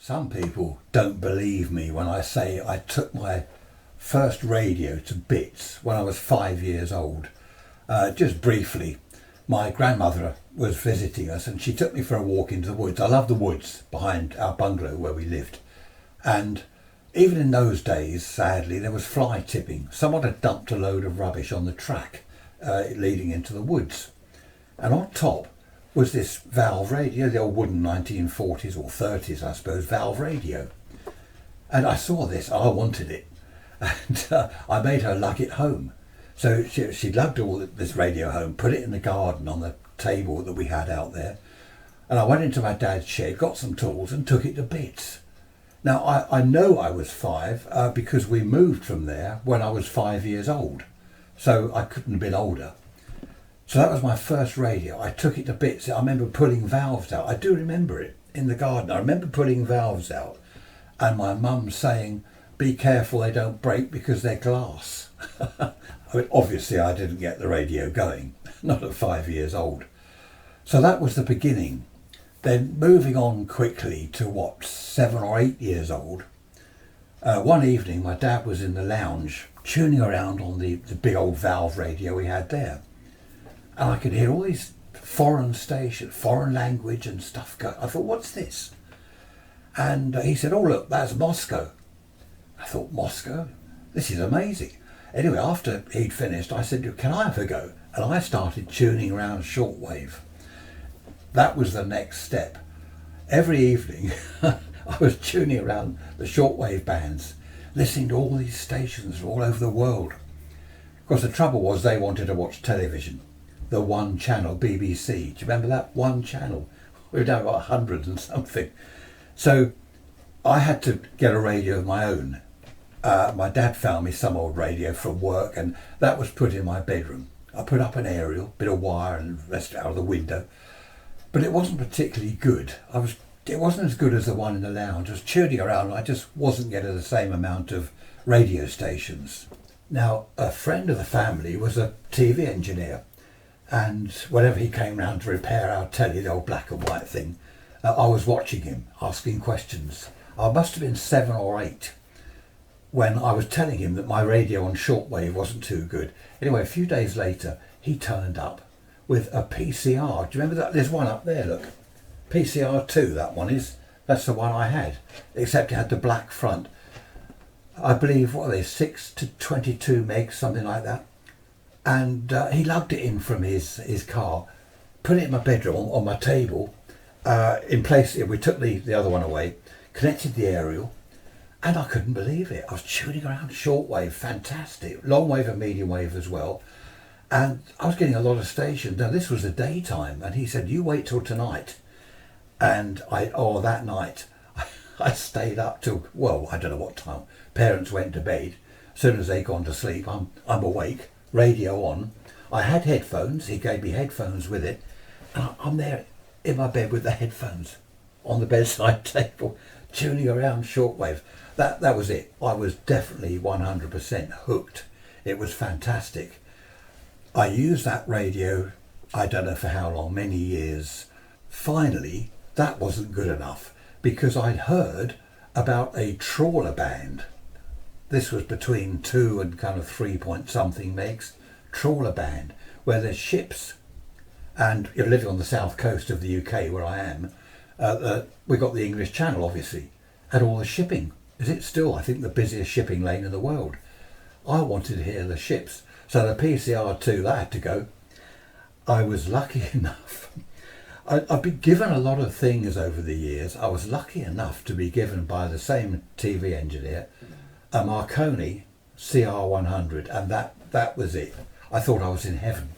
Some people don't believe me when I say I took my first radio to bits when I was 5 years old. Just briefly, my grandmother was visiting us and she took me for a walk into the woods. I love the woods behind our bungalow where we lived. And even in those days, sadly, there was fly tipping. Someone had dumped a load of rubbish on the track leading into the woods. And on top was this valve radio, the old wooden 1940s or 30s, I suppose, valve radio. And I saw this, I wanted it. And I made her lug it home. So she lugged all this radio home, put it in the garden on the table that we had out there. And I went into my dad's shed, got some tools and took it to bits. Now, I know I was 5 because we moved from there when I was 5 years old. So I couldn't have been older. So that was my first radio. I took it to bits. I remember pulling valves out. I do remember it in the garden. I remember pulling valves out and my mum saying, "Be careful they don't break because they're glass." I mean, obviously I didn't get the radio going, not at 5 years old. So that was the beginning. Then moving on quickly to 7 or 8 years old, one evening my dad was in the lounge tuning around on the big old valve radio we had there. And I could hear all these foreign stations, foreign language and stuff going. I thought, what's this? And he said, "Oh look, that's Moscow." I thought, Moscow? This is amazing. Anyway, after he'd finished, I said, "Can I have a go?" And I started tuning around shortwave. That was the next step. Every evening I was tuning around the shortwave bands, listening to all these stations all over the world. Of course, the trouble was they wanted to watch television. The one channel, BBC. Do you remember that one channel? We were down about 100 and something. So I had to get a radio of my own. My dad found me some old radio from work and that was put in my bedroom. I put up an aerial, bit of wire and the rest out of the window. But it wasn't particularly good. It wasn't as good as the one in the lounge. I was tuning around and I just wasn't getting the same amount of radio stations. Now, a friend of the family was a TV engineer. And whenever he came round to repair our telly, the old black and white thing, I was watching him, asking questions. I must have been 7 or 8 when I was telling him that my radio on shortwave wasn't too good. Anyway, a few days later, he turned up with a PCR. Do you remember that? There's one up there, look. PCR2, that one is. That's the one I had, except it had the black front. I believe, what are they, 6 to 22 megs, something like that. And he lugged it in from his car, put it in my bedroom on my table, in place. We took the other one away, connected the aerial, and I couldn't believe it. I was tuning around shortwave, fantastic, long wave and medium wave as well. And I was getting a lot of stations. Now this was the daytime, and he said, "You wait till tonight." And that night, I stayed up till, well, I don't know what time. Parents went to bed. As soon as they gone to sleep, I'm awake. Radio on. I had headphones. He gave me headphones with it, and I'm there in my bed with the headphones on the bedside table, tuning around shortwave. That was it. I was definitely 100% hooked. It was fantastic. I used that radio, I don't know for how long, many years. Finally, that wasn't good enough because I'd heard about a trawler band. This was between 2 and kind of 3 point something megs, trawler band, where there's ships. And you're living on the south coast of the UK where I am. We got the English Channel, obviously, and all the shipping. Is it still, I think, the busiest shipping lane in the world? I wanted to hear the ships. So the PCR2, that had to go. I was lucky enough. I've been given a lot of things over the years. I was lucky enough to be given by the same TV engineer a Marconi CR100, and that was it. I thought I was in heaven.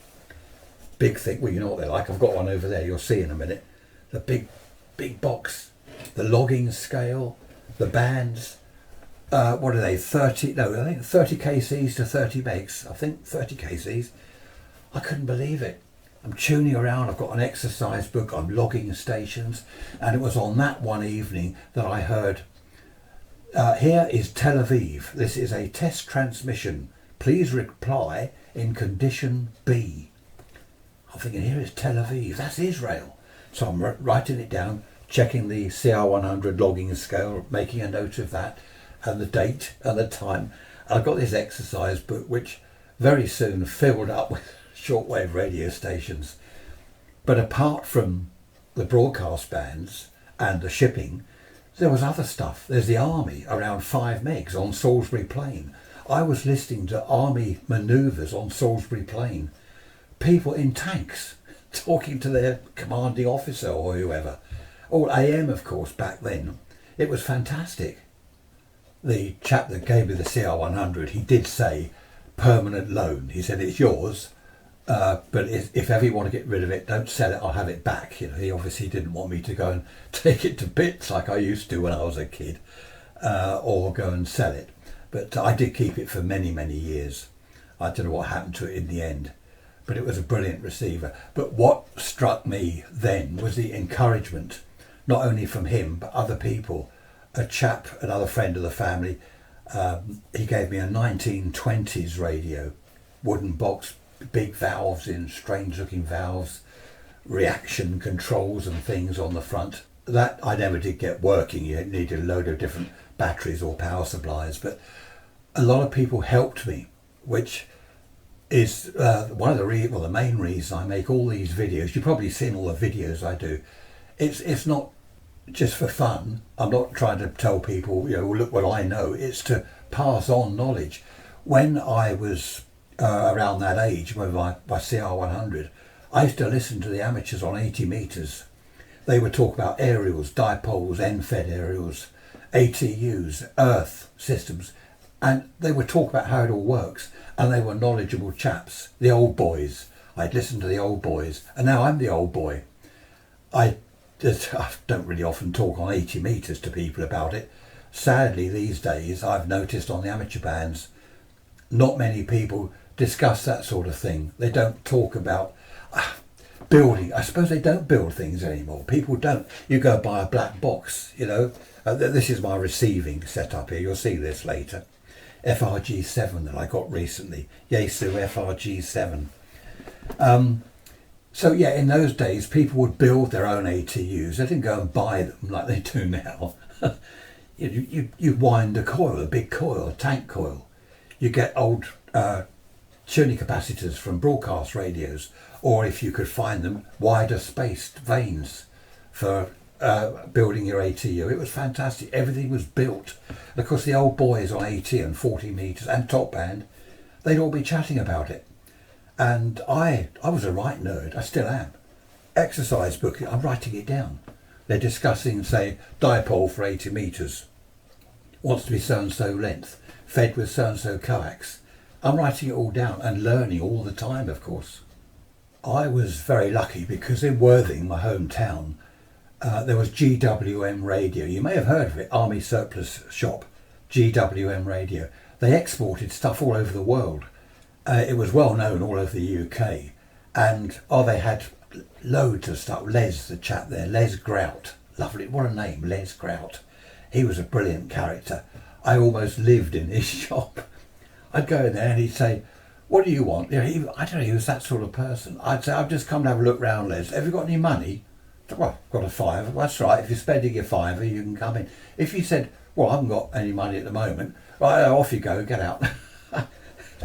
Big thing, well, you know what they're like. I've got one over there, you'll see in a minute. The big box, the logging scale, the bands. What are they, 30, no, I think 30 kcs to 30 megs. I think 30 kcs. I couldn't believe it. I'm tuning around, I've got an exercise book, I'm logging stations, and it was on that one evening that I heard, "Here is Tel Aviv. This is a test transmission. Please reply in condition B." I'm thinking, here is Tel Aviv, that's Israel. So I'm writing it down, checking the CR100 logging scale, making a note of that, and the date and the time. I got this exercise book, which very soon filled up with shortwave radio stations. But apart from the broadcast bands and the shipping, there was other stuff. There's the army around 5 megs on Salisbury Plain. I was listening to army manoeuvres on Salisbury Plain. People in tanks talking to their commanding officer or whoever. All AM, of course, back then. It was fantastic. The chap that gave me the CR100, he did say permanent loan. He said, it's yours, but if ever you want to get rid of it, don't sell it, I'll have it back. You know, he obviously didn't want me to go and take it to bits like I used to when I was a kid, or go and sell it. But I did keep it for many, many years. I don't know what happened to it in the end, but it was a brilliant receiver. But what struck me then was the encouragement, not only from him, but other people. A chap, another friend of the family, he gave me a 1920s radio, wooden box, big valves in, strange looking valves, reaction controls and things on the front. That I never did get working. You needed a load of different batteries or power supplies, but a lot of people helped me, which is one of the main reasons I make all these videos. You've probably seen all the videos I do. It's not just for fun. I'm not trying to tell people, you know, look what I know. It's to pass on knowledge. When I was around that age, with my CR100, I used to listen to the amateurs on 80 metres. They would talk about aerials, dipoles, end-fed aerials, ATUs, earth systems, and they would talk about how it all works, and they were knowledgeable chaps, the old boys. I'd listen to the old boys, and now I'm the old boy. I don't really often talk on 80 metres to people about it. Sadly, these days, I've noticed on the amateur bands, not many people discuss that sort of thing. They don't talk about building. I suppose they don't build things anymore. People don't. You go buy a black box, you know. This is my receiving setup here. You'll see this later. FRG7 that I got recently. Yaesu FRG7. So yeah, in those days, people would build their own ATUs. They didn't go and buy them like they do now. you wind a coil, a big coil, a tank coil. You get old tuning capacitors from broadcast radios, or if you could find them, wider spaced vanes for building your ATU. It was fantastic. Everything was built. And of course, the old boys on 80 and 40 metres and top band, they'd all be chatting about it. And I was a right nerd. I still am. Exercise book, I'm writing it down. They're discussing, say, dipole for 80 metres. Wants to be so-and-so length. Fed with so-and-so coax. I'm writing it all down and learning all the time, of course. I was very lucky because in Worthing, my hometown, there was GWM radio. You may have heard of it, Army Surplus Shop, GWM radio. They exported stuff all over the world. It was well known all over the UK. And they had loads of stuff. Les, the chap there, Les Grout. Lovely, what a name, Les Grout. He was a brilliant character. I almost lived in his shop. I'd go in there and he'd say, what do you want? You know, I don't know, he was that sort of person. I'd say, I've just come to have a look round, Les. Have you got any money? Well, I've got a fiver. Well, that's right. If you're spending your fiver, you can come in. If he said, well, I haven't got any money at the moment, right, off you go, get out.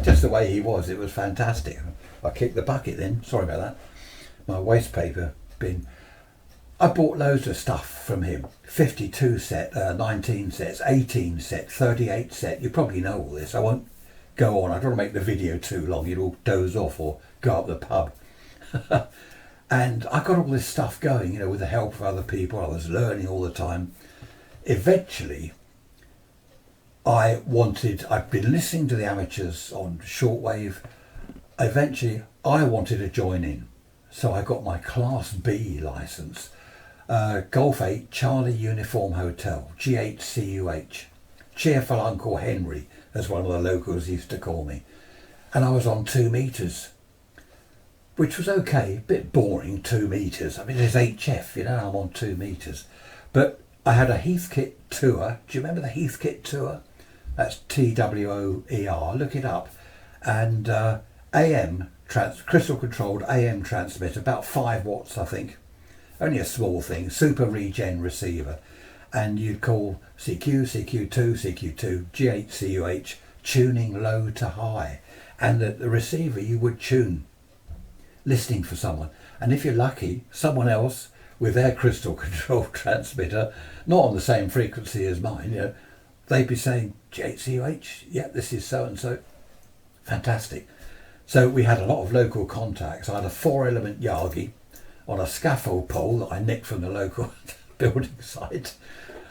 Just the way he was, it was fantastic. I kicked the bucket then. Sorry about that. My waste paper bin. I bought loads of stuff from him. 52 set, 19 sets, 18 set, 38 set. You probably know all this. I won't go on. I don't want to make the video too long. You'll all doze off or go up the pub. And I got all this stuff going, you know, with the help of other people. I was learning all the time. Eventually, I'd been listening to the amateurs on shortwave. Eventually, I wanted to join in. So I got my Class B licence. Golf 8, Charlie Uniform Hotel, G8CUH. Cheerful Uncle Henry, as one of the locals used to call me. And I was on 2 metres, which was okay, a bit boring, 2 metres. I mean, there's HF, you know, I'm on 2 metres. But I had a Heathkit tour. Do you remember the Heathkit tour? That's TWOER, look it up. And AM, crystal controlled AM transmitter, about 5 watts, I think. only a small thing, super regen receiver. And you'd call CQ, CQ2, CQ2, G8, CUH, tuning low to high. And the receiver you would tune, listening for someone. And if you're lucky, someone else with their crystal control transmitter, not on the same frequency as mine, you know, they'd be saying, G8, CUH, yeah, this is so-and-so. Fantastic. So we had a lot of local contacts. I had a 4-element Yagi on a scaffold pole that I nicked from the local building site.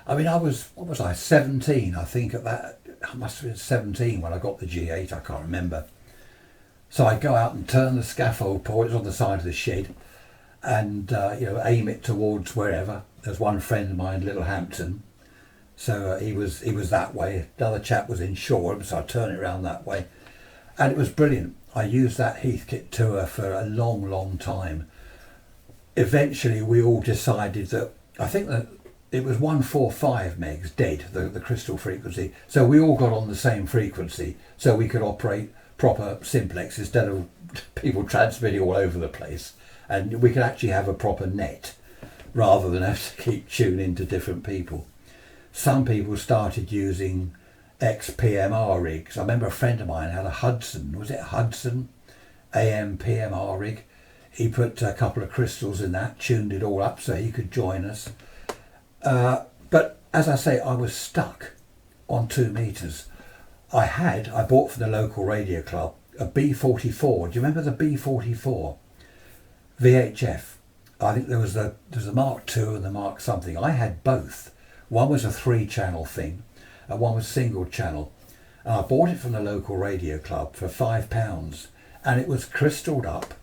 I mean, what was I, 17, I think at that. I must have been 17 when I got the G8, I can't remember. So I'd go out and turn the scaffold pole, it was on the side of the shed, and aim it towards wherever. There's one friend of mine, Littlehampton, so he was that way. Another chap was in Shoreham, so I'd turn it around that way. And it was brilliant. I used that Heathkit tour for a long, long time. Eventually we all decided that, I think that it was 145 megs dead, the crystal frequency. So we all got on the same frequency, so we could operate proper simplex instead of people transmitting all over the place. And we could actually have a proper net rather than have to keep tuning to different people. Some people started using XPMR rigs. I remember a friend of mine had a Hudson, was it Hudson AM PMR rig? He put a couple of crystals in that, tuned it all up so he could join us. But as I say, I was stuck on 2 meters. I bought from the local radio club a B44. Do you remember the B44? VHF. I think there was a Mark II and the Mark something. I had both. One was a 3-channel thing and one was single channel. And I bought it from the local radio club for £5 and it was crystalled up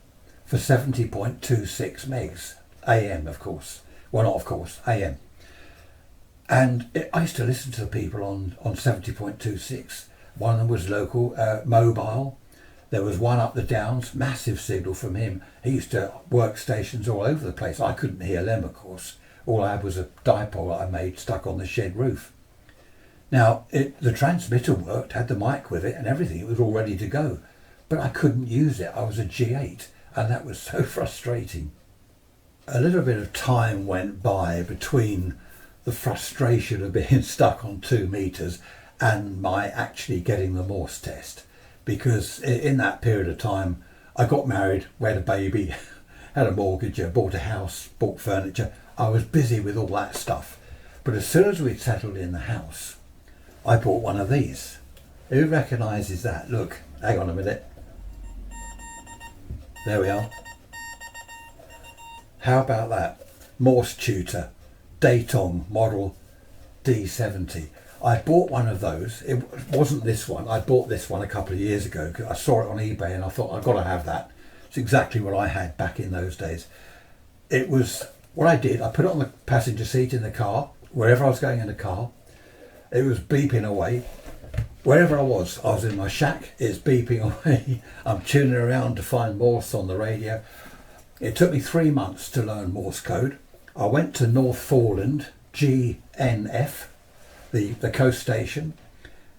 for 70.26 megs. AM, of course. Well, not of course, AM. And I used to listen to the people on 70.26. One of them was local, mobile. There was one up the Downs, massive signal from him. He used to work stations all over the place. I couldn't hear them, of course. All I had was a dipole that I made stuck on the shed roof. Now, the transmitter worked, had the mic with it and everything. It was all ready to go. But I couldn't use it. I was a G8 and that was so frustrating. A little bit of time went by between the frustration of being stuck on 2 meters and my actually getting the Morse test. Because in that period of time, I got married, we had a baby, had a mortgage, bought a house, bought furniture. I was busy with all that stuff. But as soon as we'd settled in the house, I bought one of these. Who recognises that? Look, hang on a minute. There we are. How about that? Morse tutor, Daytong model D70. I bought one of those. It wasn't this one. I bought this one a couple of years ago. I saw it on eBay and I thought, I've got to have that. It's exactly what I had back in those days. It was what I did. I put it on the passenger seat in the car, wherever I was going in the car. It was beeping away. Wherever I was in my shack, it's beeping away. I'm tuning around to find Morse on the radio. It took me 3 months to learn Morse code. I went to North Foreland, GNF, the coast station,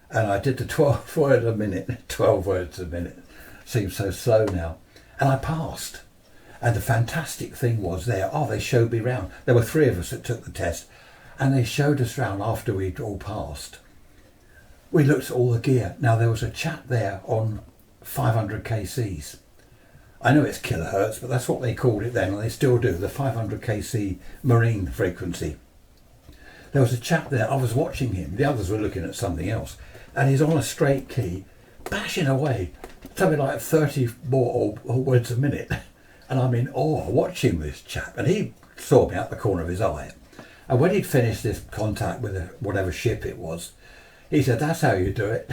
and I did the 12 words a minute. 12 words a minute. Seems so slow now. And I passed. And the fantastic thing was they showed me round. There were 3 of us that took the test, and they showed us round after we'd all passed. We looked at all the gear. Now there was a chap there on 500 kcs. I know it's kilohertz, but that's what they called it then, and they still do, the 500 kc marine frequency. There was a chap there, I was watching him, the others were looking at something else, and he's on a straight key, bashing away, something like 30 more words a minute. And I'm in awe watching this chap, and he saw me out the corner of his eye. And when he'd finished this contact with whatever ship it was, he said, "That's how you do it."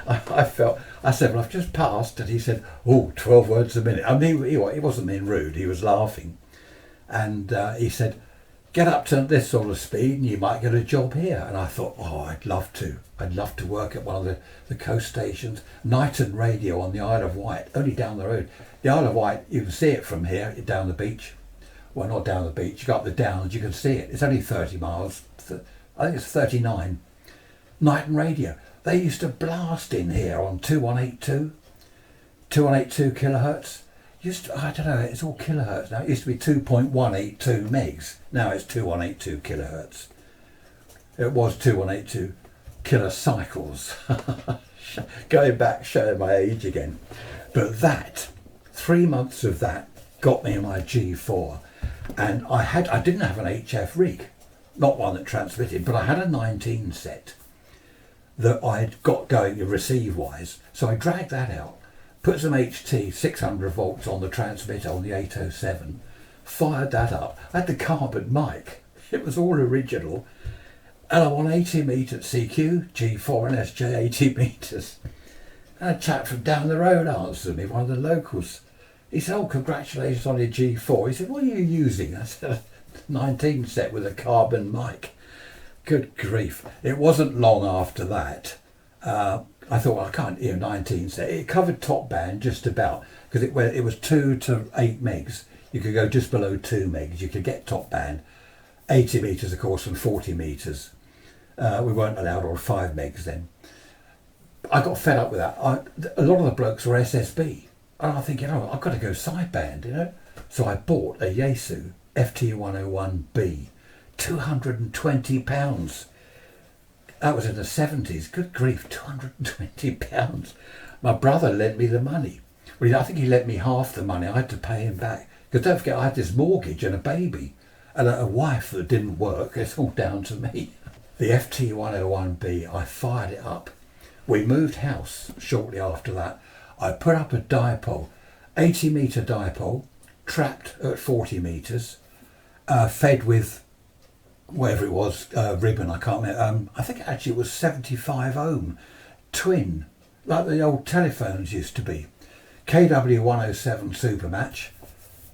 I said, "Well, I've just passed," and he said, "Oh, 12 words a minute." I mean, he wasn't being rude, he was laughing. And he said, "Get up to this sort of speed and you might get a job here." And I thought, oh, I'd love to work at one of the coast stations. Knighton Radio on the Isle of Wight, only down the road. The Isle of Wight, you can see it from here, down the beach. Well, not down the beach, you go up the downs, you can see it. It's only 30 miles, I think it's 39. Knighton Radio, they used to blast in here on 2182 kilohertz. I don't know, it's all kilohertz now. It used to be 2.182 megs. Now it's 2182 kilohertz. It was 2182 kilocycles. Going back, showing my age again. But that, 3 months of that got me my G4. And I didn't have an HF rig, not one that transmitted, but I had a 19 set that I'd got going receive wise. So I dragged that out, put some HT 600 volts on the transmitter on the 807, fired that up. I had the carbon mic. It was all original. And I'm on 80 meters CQ, G4NSJ 80 meters. And a chap from down the road answered me, one of the locals. He said, "Oh, congratulations on your G4. He said, "What are you using?" I said, "A 19 set with a carbon mic." Good grief. It wasn't long after that. I thought, well, I can't, 19 set. It covered top band just about, because it was 2 to 8 megs. You could go just below 2 megs. You could get top band. 80 meters, of course, and 40 meters. We weren't allowed on 5 megs then. I got fed up with that. A lot of the blokes were SSB. And I think, I've got to go sideband, So I bought a Yaesu FT101B, £220. That was in the 70s. Good grief, £220. My brother lent me the money. Well, I think he lent me half the money. I had to pay him back. Because don't forget, I had this mortgage and a baby and a wife that didn't work. It's all down to me. The FT101B, I fired it up. We moved house shortly after that. I put up a dipole, 80 metre dipole, trapped at 40 metres, fed with whatever it was, ribbon, I can't remember. I think actually it was 75 ohm, twin, like the old telephones used to be. KW107 Supermatch,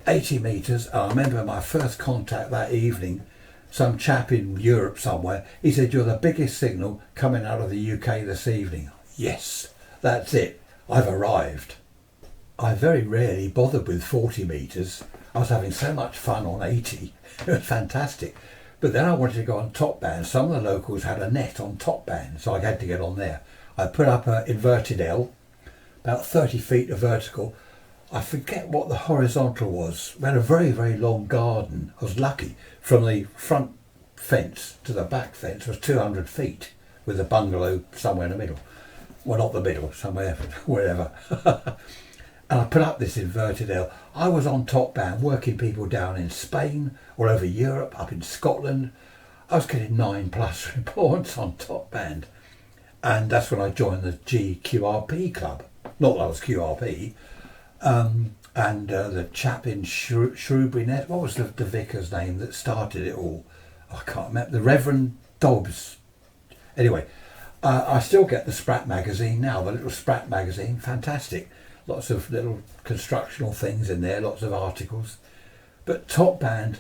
80 metres. I remember my first contact that evening, some chap in Europe somewhere, he said, "You're the biggest signal coming out of the UK this evening." Yes, that's it. I've arrived. I very rarely bothered with 40 metres. I was having so much fun on 80. It was fantastic. But then I wanted to go on top band. Some of the locals had a net on top band, so I had to get on there. I put up an inverted L, about 30 feet of vertical. I forget what the horizontal was. We had a very, very long garden. I was lucky. From the front fence to the back fence was 200 feet with a bungalow somewhere in the middle. Well, not the middle, somewhere, wherever. And I put up this inverted L. I was on top band, working people down in Spain, all over Europe, up in Scotland. I was getting 9+ reports on top band. And that's when I joined the GQRP club. Not that I was QRP. And the chap in Shrewsbury, what was the vicar's name that started it all? I can't remember. The Reverend Dobbs. Anyway. I still get the Sprat magazine now, the little Sprat magazine, fantastic. Lots of little constructional things in there, lots of articles. But top band,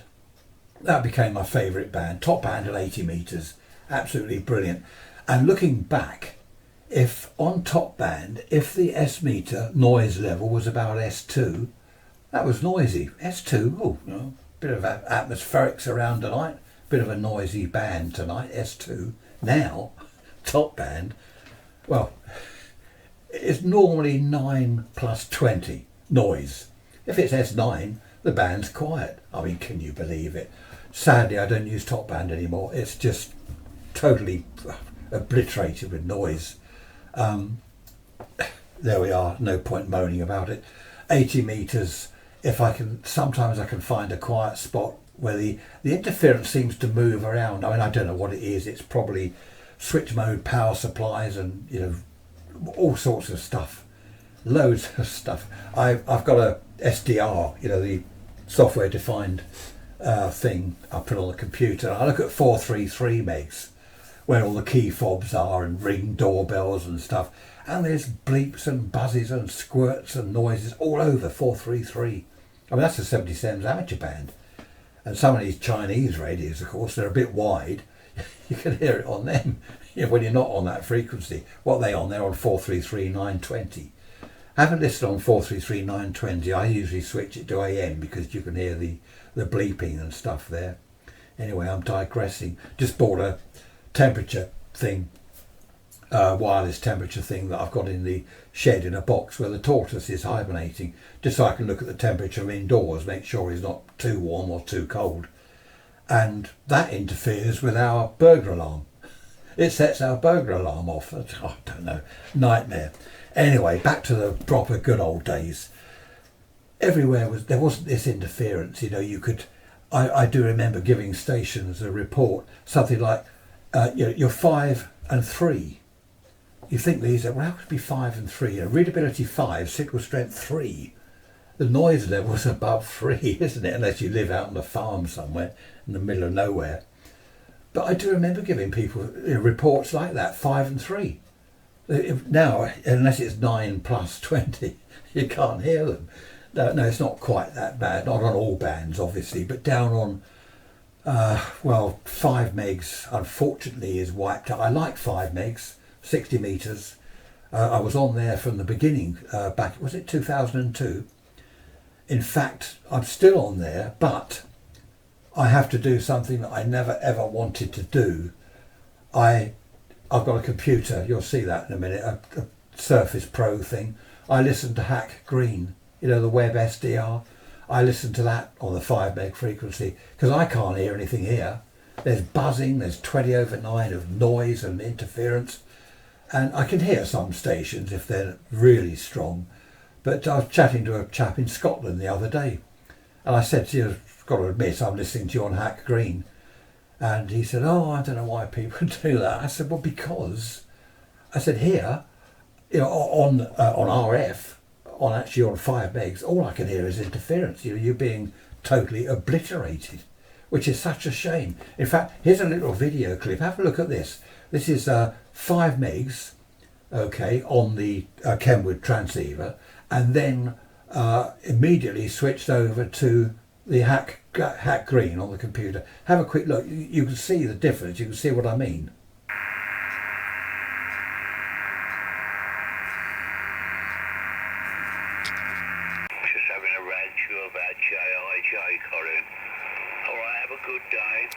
that became my favourite band. Top band at 80 metres, absolutely brilliant. And looking back, if on top band, if the S meter noise level was about S2, that was noisy. S2, bit of atmospherics around tonight, bit of a noisy band tonight, S2. Now, top band, well, it's normally 9 + 20 noise. If it's S9, the band's quiet. I mean, can you believe it? Sadly, I don't use top band anymore. It's just totally obliterated with noise. There we are, no point moaning about it. 80 metres, sometimes I can find a quiet spot where the interference seems to move around. I mean, I don't know what it is. It's probably switch mode power supplies and all sorts of stuff, loads of stuff. I've got a SDR, the software defined thing I put on the computer. I look at 433 megs where all the key fobs are and ring doorbells and stuff, and there's bleeps and buzzes and squirts and noises all over 433. I mean, that's the 77's amateur band. And some of these Chinese radios, of course, they're a bit wide. You can hear it on them when you're not on that frequency. What are they on? They're on 433 920. I haven't listed on 433 920. I usually switch it to AM because you can hear the bleeping and stuff there. Anyway, I'm digressing. Just bought a temperature thing wireless temperature thing that I've got in the shed in a box where the tortoise is hibernating, just so I can look at the temperature indoors, make sure he's not too warm or too cold. And that interferes with our burglar alarm. It sets our burglar alarm off. I don't know, nightmare. Anyway, back to the proper good old days. Everywhere there wasn't this interference. You know, you could. I do remember giving stations a report, something like, you're 5 and 3. You think these are, well, how could it be 5 and 3? You know, readability 5, signal strength 3. The noise level was above 3, isn't it? Unless you live out on a farm somewhere in the middle of nowhere. But I do remember giving people reports like that, 5 and 3. Now, unless it's 9 plus 20, you can't hear them. No, it's not quite that bad. Not on all bands, obviously, but down on, 5 megs, unfortunately, is wiped out. I like 5 megs, 60 metres. I was on there from the beginning, back, was it 2002? In fact, I'm still on there, but I have to do something that I never ever wanted to do. I've got a computer, you'll see that in a minute, a Surface Pro thing. I listen to Hack Green, you know, the web SDR. I listen to that on the 5 meg frequency because I can't hear anything here. There's buzzing, there's 20 over 9 of noise and interference. And I can hear some stations if they're really strong. But I was chatting to a chap in Scotland the other day. And I said, you know, got to admit, I'm listening to you on Hack Green. And he said, oh, I don't know why people do that. I said, well, because, I said, here, you know, on RF, on 5 megs, all I can hear is interference. You know, you're being totally obliterated, which is such a shame. In fact, here's a little video clip. Have a look at this. This is 5 megs, okay, on the Kenwood transceiver, and then immediately switched over to the Hack Green on the computer. Have a quick look. You can see the difference. You can see what I mean. Just having a rant to you about J.I.J. Colin. All right, have a good day.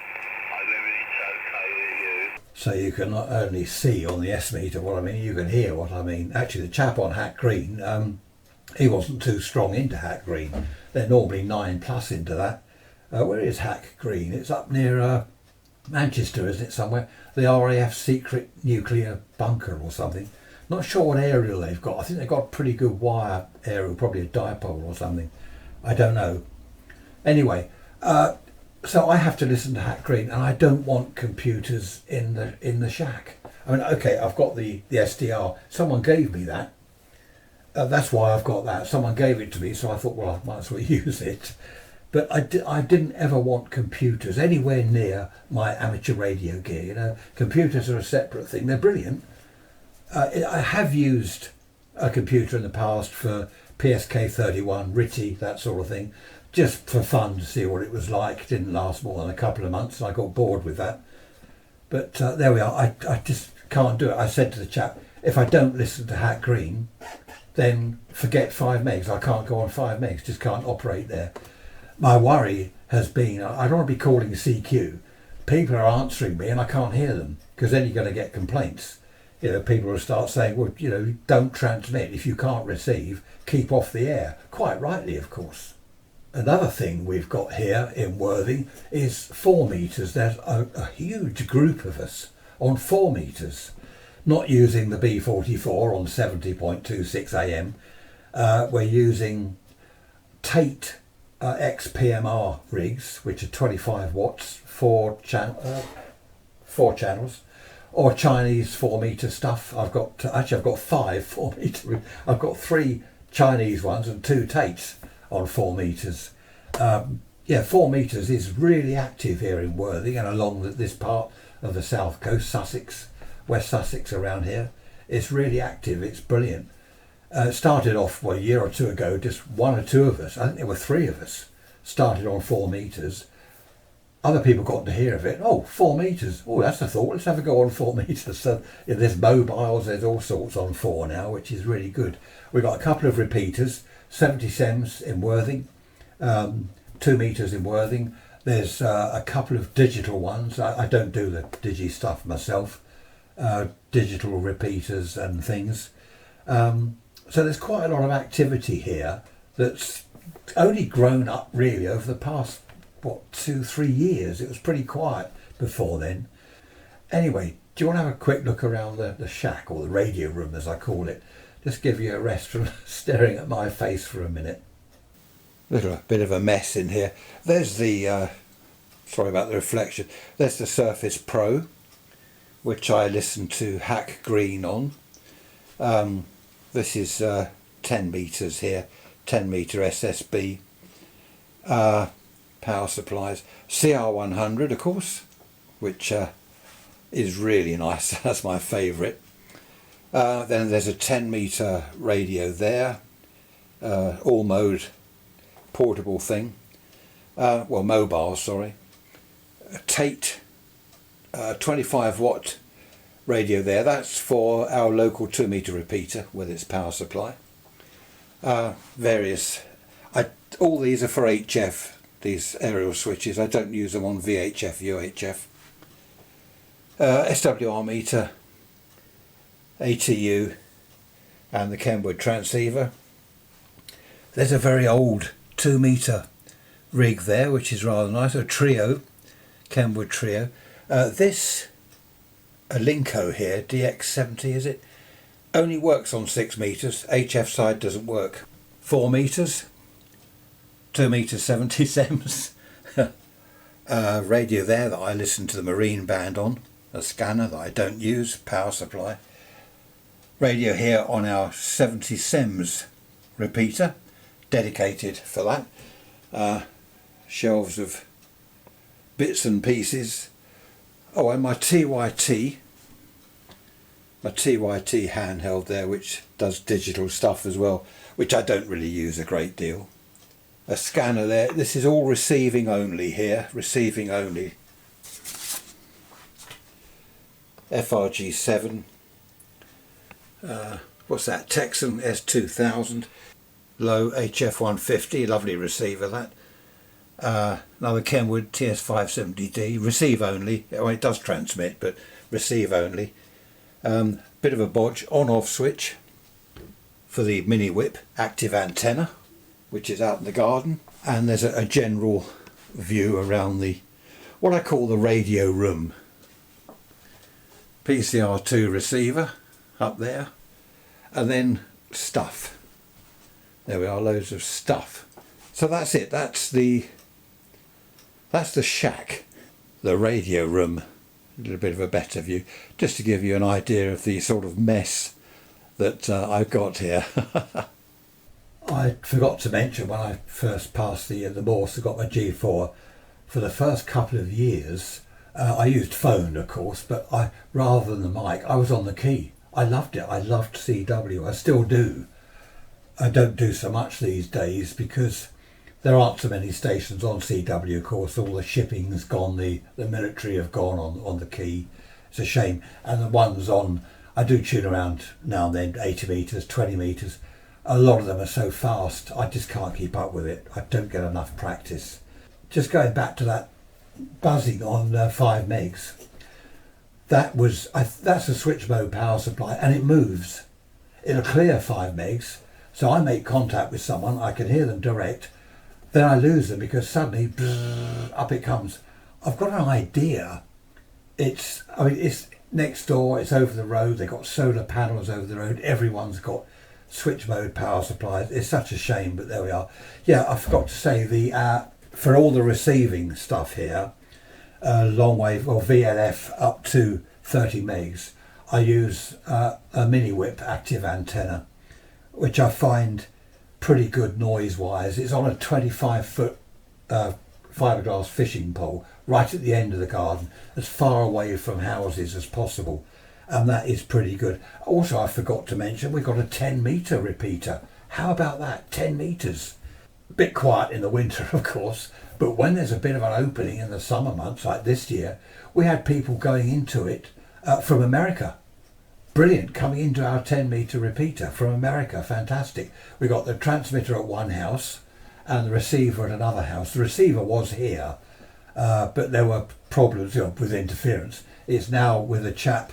Hope everything's okay with you. So you can not only see on the S-meter what I mean, you can hear what I mean. Actually, the chap on Hack Green, he wasn't too strong into Hack Green. They're normally 9 plus into that. Where is Hack Green? It's up near Manchester, isn't it, somewhere? The RAF secret nuclear bunker or something. Not sure what aerial they've got. I think they've got a pretty good wire aerial, probably a dipole or something. I don't know. Anyway, so I have to listen to Hack Green, and I don't want computers in the shack. I mean, okay, I've got the SDR. Someone gave me that. That's why I've got that. Someone gave it to me, so I thought, well, I might as well use it. But I didn't ever want computers anywhere near my amateur radio gear. You know, computers are a separate thing. They're brilliant. I have used a computer in the past for PSK 31, RTTY, that sort of thing, just for fun to see what it was like. It didn't last more than a couple of months. I got bored with that. But there we are. I just can't do it. I said to the chap, if I don't listen to Hack Green, then forget 5 megs. I can't go on 5 megs, just can't operate there. My worry has been, I don't want to be calling CQ. People are answering me and I can't hear them, because then you're going to get complaints. You know, people will start saying, well, you know, don't transmit. If you can't receive, keep off the air. Quite rightly, of course. Another thing we've got here in Worthing is 4 meters. There's a huge group of us on 4 meters, not using the B44 on 70.26 AM. We're using Tate XPMR rigs, which are 25 watts, 4 channels, or Chinese 4 meter stuff. I've got 5 4 meter. I've got 3 Chinese ones and 2 Tates on 4 meters. 4 meters is really active here in Worthing and along this part of the south coast, Sussex, West Sussex around here. It's really active. It's brilliant. It started off a year or two ago, just 1 or 2 of us. I think there were 3 of us started on 4 meters. Other people got to hear of it. Oh, 4 meters. Oh, that's a thought. Let's have a go on 4 meters. So there's mobiles, there's all sorts on 4 now, which is really good. We've got a couple of repeaters, 70 SEMs in Worthing, 2 meters in Worthing. There's a couple of digital ones. I don't do the digi stuff myself. digital repeaters and things. So there's quite a lot of activity here that's only grown up really over the past, 2-3 years. It was pretty quiet before then. Anyway, do you want to have a quick look around the shack, or the radio room as I call it? Just give you a rest from staring at my face for a minute. Little bit of a mess in here. There's the, sorry about the reflection, there's the Surface Pro, which I listen to Hack Green on. This is 10 meters here, 10 meter SSB. Power supplies. CR100, of course, which is really nice. That's my favourite. Then there's a 10 meter radio there, all mode portable thing. Mobile, sorry. A Tate 25 watt radio there. That's for our local 2 meter repeater with its power supply. All these are for HF, these aerial switches. I don't use them on VHF, UHF. SWR meter, ATU, and the Kenwood transceiver. There's a very old 2 meter rig there, which is rather nice, a Trio, Kenwood Trio. This Linko here, DX70 is it, only works on 6 meters, HF side doesn't work. 4 meters, 2 meter 70 SEMS, radio there that I listen to the Marine band on, a scanner that I don't use, power supply. Radio here on our 70 SEMS repeater, dedicated for that. Shelves of bits and pieces. Oh, and my TYT handheld there, which does digital stuff as well, which I don't really use a great deal. A scanner there. This is all receiving only here, receiving only. FRG7. What's that? Texan S2000. Low HF150, lovely receiver that. Another Kenwood TS570D, receive only. Well, it does transmit, but receive only. Bit of a bodge, on-off switch for the mini whip, active antenna, which is out in the garden. And there's a general view around what I call the radio room. PCR2 receiver up there, and then stuff. There we are, loads of stuff. So that's it. That's the shack, the radio room. A little bit of a better view, just to give you an idea of the sort of mess that I've got here. I forgot to mention when I first passed the Morse, I got my G4. For the first couple of years, I used phone, of course, but rather than the mic, I was on the key. I loved it. I loved CW. I still do. I don't do so much these days because there aren't so many stations on CW, of course. All the shipping's gone, the military have gone on the key. It's a shame. And the ones on, I do tune around now and then, 80 metres, 20 metres. A lot of them are so fast, I just can't keep up with it. I don't get enough practice. Just going back to that buzzing on 5 megs. That's a switch mode power supply, and it moves. It'll clear 5 megs. So I make contact with someone, I can hear them direct, then I lose them because suddenly up it comes. I've got an idea. It's next door, it's over the road, they've got solar panels over the road, everyone's got switch mode power supplies. It's such a shame, but there we are. Yeah, I forgot to say for all the receiving stuff here, long wave or VLF up to 30 megs, I use a mini whip active antenna, which I find pretty good noise wise. It's on a 25-foot fiberglass fishing pole right at the end of the garden, as far away from houses as possible, and that is pretty good. Also, I forgot to mention we've got a 10 meter repeater. How about that? 10 meters. A bit quiet in the winter, of course, but when there's a bit of an opening in the summer months like this year, we had people going into it from America. Brilliant, coming into our 10 meter repeater from America, fantastic. We got the transmitter at one house and the receiver at another house. The receiver was here, but there were problems with interference. It's now with a chap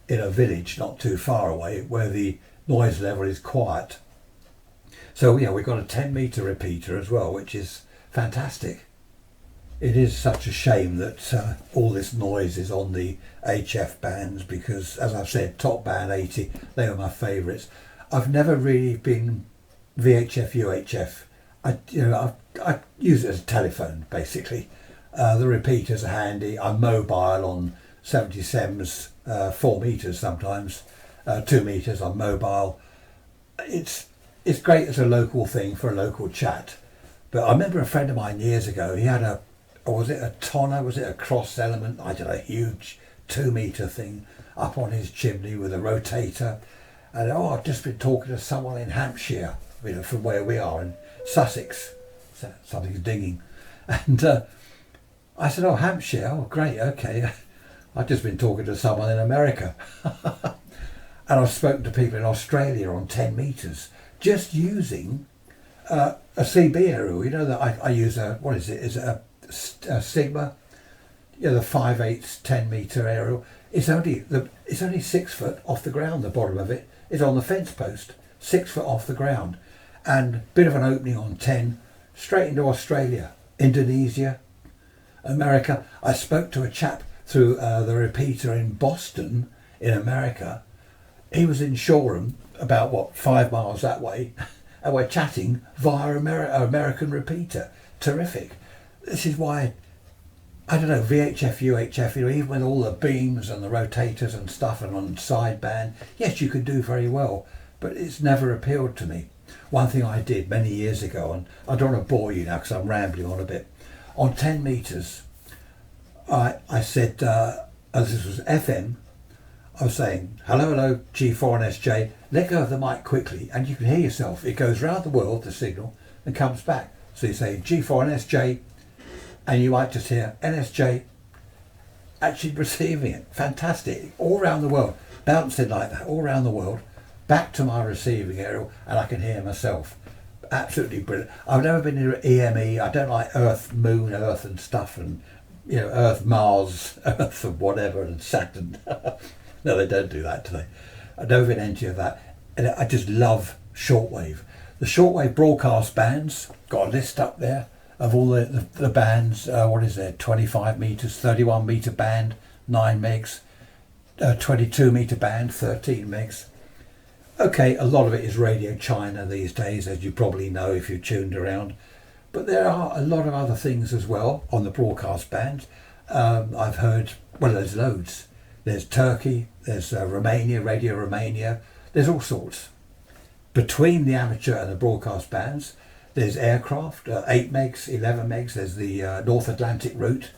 in a village not too far away where the noise level is quiet. So yeah, we've got a 10-metre repeater as well, which is fantastic. It is such a shame that all this noise is on the HF bands because, as I've said, top band 80, they are my favourites. I've never really been VHF, UHF. I use it as a telephone basically. The repeaters are handy. I'm mobile on 77s, 4 metres sometimes, 2 metres. I'm mobile. It's great as a local thing for a local chat. But I remember a friend of mine years ago. He had was it a tonner? Was it a cross element? I don't know, a huge 2-metre thing up on his chimney with a rotator. And I've just been talking to someone in Hampshire, from where we are in Sussex. Something's dinging. And I said, oh, Hampshire, oh, great, okay. I've just been talking to someone in America. And I've spoken to people in Australia on 10 metres, just using a CB aerial. That I use what is it? Is it a Sigma? The 5/8 10-metre aerial. It's only 6 foot off the ground. The bottom of it is on the fence post, 6 foot off the ground, and bit of an opening on 10, straight into Australia, Indonesia, America. I spoke to a chap through the repeater in Boston, in America. He was in Shoreham, about 5 miles that way, and we're chatting via American repeater. Terrific. This is why, I don't know, VHF, UHF, even with all the beams and the rotators and stuff and on sideband, yes, you could do very well, but it's never appealed to me. One thing I did many years ago, and I don't want to bore you now because I'm rambling on a bit, on 10 metres, I said, as this was FM, I was saying, hello, G4NSJ, let go of the mic quickly, and you can hear yourself. It goes round the world, the signal, and comes back. So you say G4NSJ, and you might just hear NSJ actually receiving it. Fantastic. All around the world, bouncing like that, all around the world, back to my receiving area, and I can hear myself. Absolutely brilliant. I've never been into EME. I don't like Earth, Moon, Earth and stuff, and Earth, Mars, Earth and whatever, and Saturn. No, they don't do that, do they? I've never been into that. And I just love shortwave. The shortwave broadcast bands, got a list up there of all the bands. What is there? 25 metres, 31 metre band, 9 megs, 22 metre band, 13 megs. Okay, a lot of it is Radio China these days, as you probably know if you've tuned around. But there are a lot of other things as well on the broadcast bands. I've heard, there's loads. There's Turkey, there's Romania, Radio Romania, there's all sorts. Between the amateur and the broadcast bands, there's aircraft, 8 megs, 11 megs. There's the North Atlantic route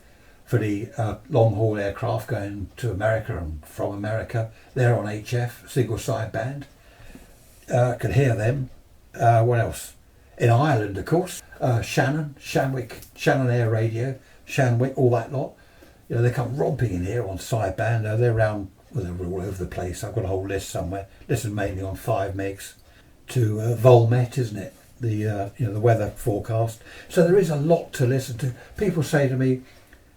for the long-haul aircraft going to America and from America. They're on HF, single sideband. Can hear them. What else? In Ireland, of course, Shannon Air Radio, Shanwick, all that lot. They come romping in here on sideband. They're around, they're all over the place. I've got a whole list somewhere. Listen mainly on 5 megs to Volmet, isn't it? The weather forecast. So there is a lot to listen to. People say to me,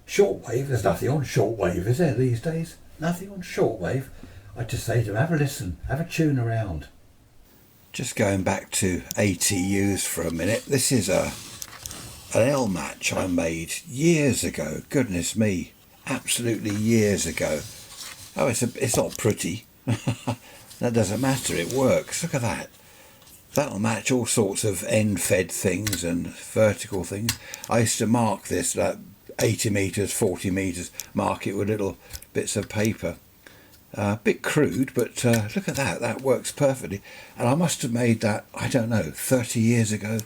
shortwave, there's nothing on shortwave, is there these days? Nothing on shortwave. I just say to them, have a listen, have a tune around. Just going back to ATUs for a minute. This is an L match I made years ago. Goodness me, absolutely years ago. Oh, it's not pretty. That doesn't matter, it works. Look at that. That'll match all sorts of end-fed things and vertical things. I used to mark this, 80 metres, 40 metres, mark it with little bits of paper. A bit crude, but look at that, that works perfectly. And I must have made that, I don't know, 30 years ago,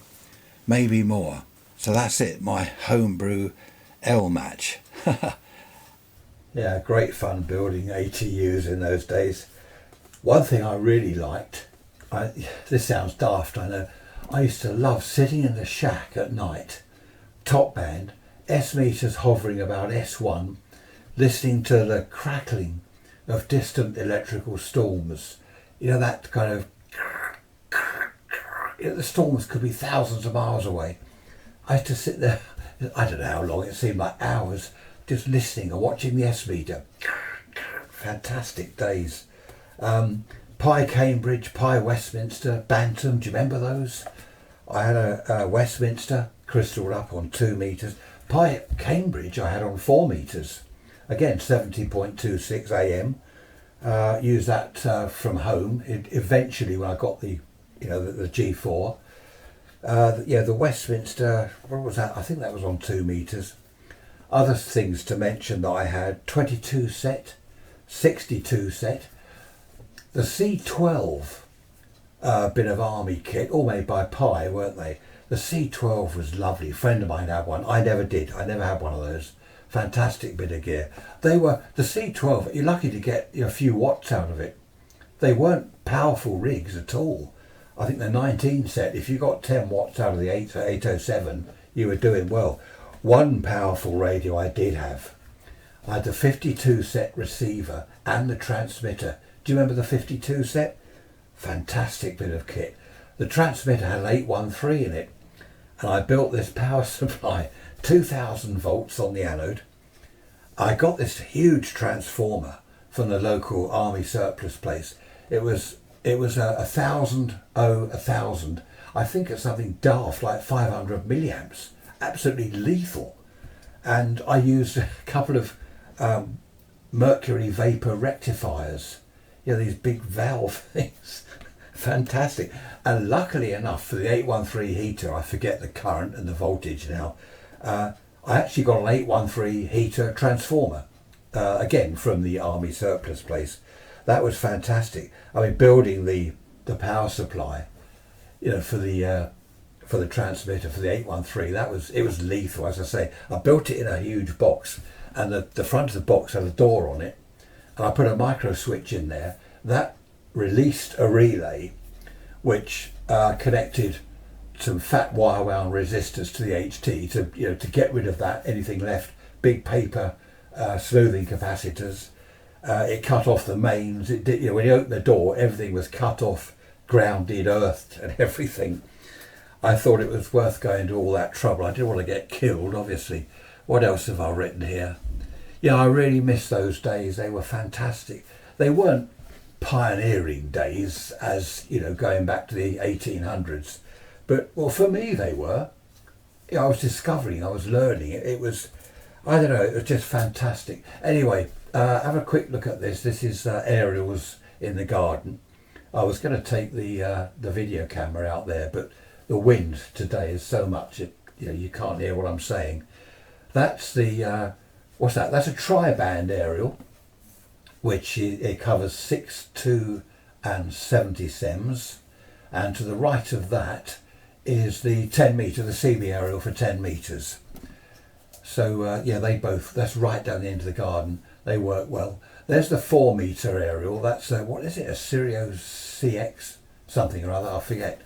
maybe more. So that's it, my homebrew L match. Yeah, great fun building ATUs in those days. One thing I really liked, this sounds daft, I know, I used to love sitting in the shack at night, top band, S meters hovering about S1, listening to the crackling of distant electrical storms. That kind of, the storms could be thousands of miles away. I used to sit there, I don't know how long, it seemed like hours, just listening and watching the S meter. fantastic days. Pi Cambridge, Pi Westminster, Bantam, do you remember those? I had a Westminster crystalled up on 2 metres. Pi Cambridge I had on 4 metres. Again, 70.26 AM. Used that from home. Eventually, when I got the G4, the Westminster, what was that? I think that was on 2 metres. Other things to mention that I had: 22 set, 62 set, the C12 bit of army kit, all made by Pi, weren't they? The C12 was lovely. A friend of mine had one. I never did. I never had one of those. Fantastic bit of gear. They were the C12. You're lucky to get a few watts out of it. They weren't powerful rigs at all. I think the 19 set, if you got 10 watts out of the 807, you were doing well. One powerful radio I did have. I had the 52 set receiver and the transmitter. Do you remember the 52 set? Fantastic bit of kit. The transmitter had an 813 in it, and I built this power supply, 2000 volts on the anode. I got this huge transformer from the local army surplus place. It was a 1000. I think it's something daft like 500 milliamps. Absolutely lethal. And I used a couple of mercury vapor rectifiers. These big valve things. Fantastic. And luckily enough for the 813 heater, I forget the current and the voltage now, I actually got an 813 heater transformer, again from the army surplus place. That was fantastic. I mean, building the power supply, for the transmitter for the 813, it was lethal. As I say, I built it in a huge box, and the front of the box had a door on it, and I put a micro switch in there that released a relay which connected some fat wire wound resistors to the HT to get rid of that, anything left, big paper smoothing capacitors. It cut off the mains. It did, when you opened the door, everything was cut off, grounded, earthed and everything. I thought it was worth going to all that trouble. I didn't want to get killed, obviously. What else have I written here? I really miss those days. They were fantastic. They weren't pioneering days, as going back to the 1800s, but for me they were. I was discovering, I was learning. It was, I don't know, it was just fantastic. Anyway, have a quick look at this. This is aerials in the garden. I was going to take the video camera out there, but the wind today is so much you can't hear what I'm saying. That's the what's that? That's a tri-band aerial, which it covers 6, 2 and 70 sems, and to the right of that is the 10 metre, the CB aerial for 10 metres. So they both, that's right down the end of the garden. They work well. There's the 4 metre aerial. That's what is it, a Sirio CX something or other, I forget.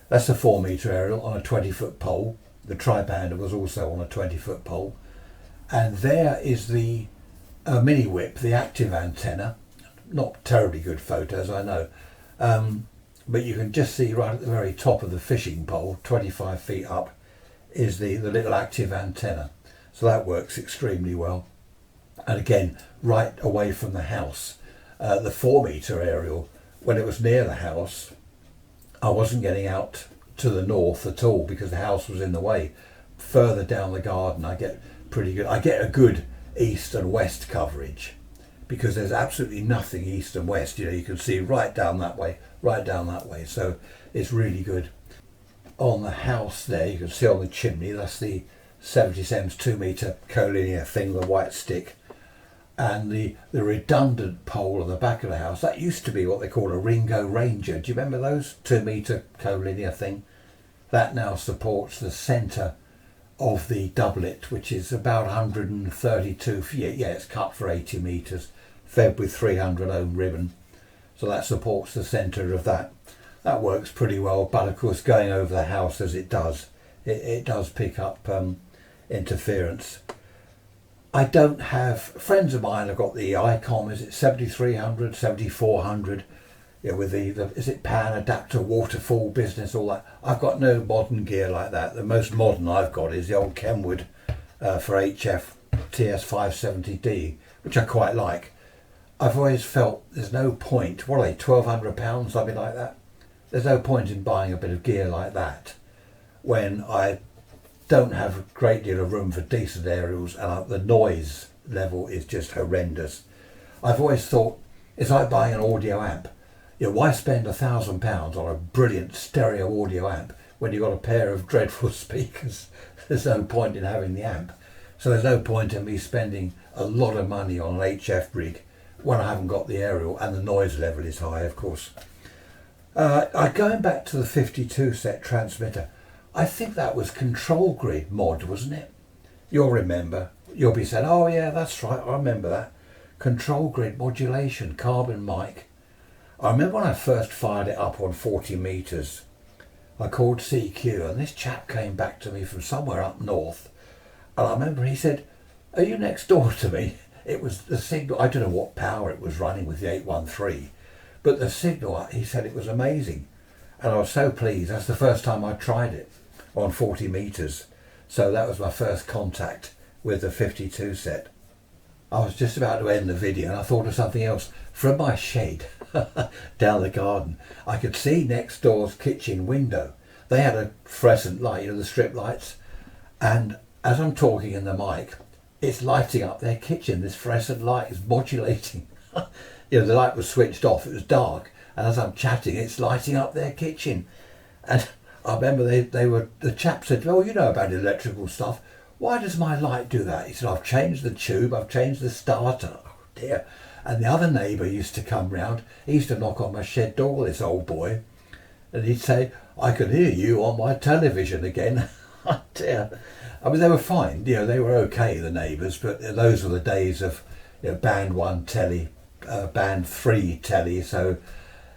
That's a 4 metre aerial on a 20-foot pole. The tri-bander was also on a 20-foot pole. And there is the mini whip, the active antenna. Not terribly good photos, I know, but you can just see right at the very top of the fishing pole, 25 feet up, is the little active antenna. So that works extremely well. And again, right away from the house, the 4 metre aerial, when it was near the house, I wasn't getting out to the north at all because the house was in the way. Further down the garden, I get a good east and west coverage, because there's absolutely nothing east and west. You can see right down that way, so it's really good. On the house there, you can see on the chimney, that's the 70 sems 2 metre collinear thing, the white stick, and the redundant pole on the back of the house, that used to be what they call a Ringo Ranger. Do you remember those? 2 metre collinear thing. That now supports the centre of the doublet, which is about 132 feet. Yeah, it's cut for 80 metres, fed with 300 ohm ribbon. So that supports the centre of that. That works pretty well, but of course going over the house as it does, it does pick up interference. I don't have, friends of mine have got the ICOM, is it 7300, 7400, with the is it pan adapter, waterfall business, all that. I've got no modern gear like that. The most modern I've got is the old Kenwood for HF TS570D, which I quite like. I've always felt there's no point, what are they, £1,200, something like that? There's no point in buying a bit of gear like that when I don't have a great deal of room for decent aerials, and the noise level is just horrendous. I've always thought it's like buying an audio amp. You know, why spend £1,000 on a brilliant stereo audio amp when you've got a pair of dreadful speakers? There's no point in having the amp. So there's no point in me spending a lot of money on an HF rig when I haven't got the aerial and the noise level is high, of course. Going back to the 52 set transmitter, I think that was control grid mod, wasn't it? You'll remember. You'll be saying, oh yeah, that's right, I remember that. Control grid modulation, carbon mic. I remember when I first fired it up on 40 metres, I called CQ and this chap came back to me from somewhere up north, and I remember he said, are you next door to me? It was the signal, I don't know what power it was running with the 813, but the signal, he said it was amazing. And I was so pleased. That's the first time I tried it on 40 metres. So that was my first contact with the 52 set. I was just about to end the video and I thought of something else. From my shed down the garden, I could see next door's kitchen window. They had a fluorescent light, you know, the strip lights. And as I'm talking in the mic, it's lighting up their kitchen. This fluorescent light is modulating. You know, the light was switched off, it was dark. And as I'm chatting, it's lighting up their kitchen. And I remember the chap said, oh, you know about electrical stuff. Why does my light do that? He said, I've changed the tube, I've changed the starter. Oh dear. And the other neighbour used to come round. He used to knock on my shed door, this old boy. And he'd say, I can hear you on my television again. Oh dear. I mean, they were fine. You know, they were okay, the neighbours. But those were the days of, you know, band 1 telly, band 3 telly. So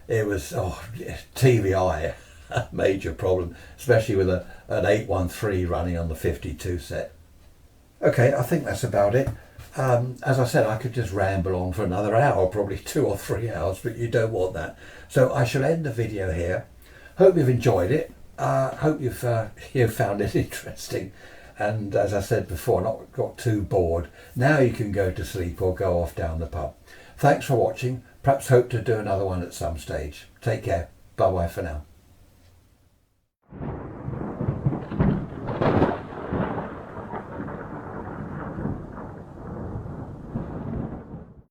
it was, TVI, a major problem, especially with an 813 running on the 52 set. Okay, I think that's about it. As I said, I could just ramble on for another hour, probably 2 or 3 hours, but you don't want that. So I shall end the video here. Hope you've enjoyed it. Hope you've found it interesting. And as I said before, not got too bored. Now you can go to sleep or go off down the pub. Thanks for watching. Perhaps hope to do another one at some stage. Take care. Bye bye for now.